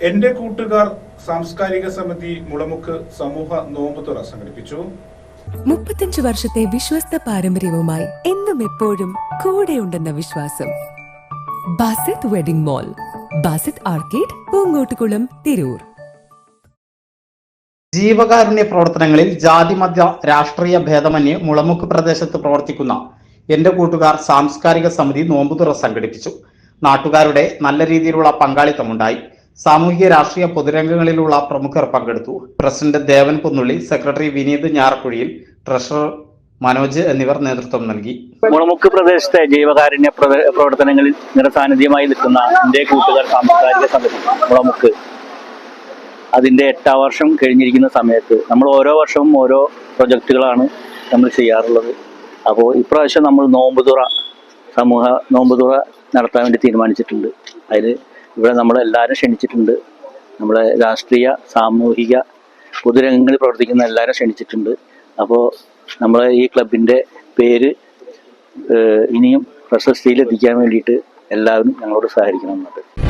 എന്റെ കൂട്ടുകാർ സാംസ്കാരിക സമിതി മുളമുക്ക് സമൂഹ നോമ്പുതുറ സംഘടിപ്പിച്ചു. 35 വർഷത്തെ വിശ്വസ്ത പാരമ്പര്യവുമായി എന്നും എപ്പോഴും കൂടെയുണ്ടെന്ന വിശ്വാസം. Basith Wedding Mall, Basith Arcade, Poonkottukulam, Tirur. ജീവകാരുണ്യ പ്രവർത്തനങ്ങളിൽ ജാതിമത രാഷ്ട്രീയ ഭേദമന്യേ മുളമുക്ക് പ്രദേശത്ത് പ്രവർത്തിക്കുന്ന എന്റെ കൂട്ടുകാർ സാംസ്കാരിക സമിതി നോമ്പുതുറ സംഘടിപ്പിച്ചു. നാട്ടുകാരുടെ നല്ല രീതിയിലുള്ള പങ്കാളിത്തമുണ്ടായി. സാമൂഹിക രാഷ്ട്രീയ പൊതുരംഗങ്ങളിലുള്ള പ്രമുഖർ പങ്കെടുത്തു. പ്രസിഡന്റ് ദേവൻ കുന്നുള്ളി, സെക്രട്ടറി വിനീത് ഞാറക്കുഴിയിൽ, ട്രഷറർ മനോജ് എന്നിവർ നേതൃത്വം നൽകി. മുളമുക്ക് പ്രദേശത്തെ ജീവകാരുണ്യ പ്രവർത്തനങ്ങളിൽ നിറസാന്നിധ്യമായി നിൽക്കുന്ന എന്റെ കൂട്ടുകാർ സാംസ്കാരിക സമിതി മുളമുക്ക് അതിന്റെ 8ാം വർഷം കഴിഞ്ഞിരിക്കുന്ന സമയത്ത് നമ്മൾ ഓരോ വർഷവും ഓരോ പ്രൊജക്റ്റുകളാണ് നമ്മൾ ചെയ്യാറുള്ളത്. അപ്പോൾ ഇപ്രാവശ്യം നമ്മൾ സമൂഹ നോമ്പുതുറ നടത്താൻ വേണ്ടി തീരുമാനിച്ചിട്ടുണ്ട്. അതിൽ ഇവിടെ നമ്മളെല്ലാവരും ക്ഷണിച്ചിട്ടുണ്ട്. നമ്മളെ രാഷ്ട്രീയ സാമൂഹിക പൊതുരംഗങ്ങളിൽ പ്രവർത്തിക്കുന്ന എല്ലാവരും ക്ഷണിച്ചിട്ടുണ്ട്. അപ്പോൾ നമ്മളെ ഈ ക്ലബിൻ്റെ പേര് ഇനിയും പ്രശസ്തിയിലെത്തിക്കാൻ വേണ്ടിയിട്ട് എല്ലാവരും ഞങ്ങളോട് സഹകരിക്കണം എന്നുണ്ട്.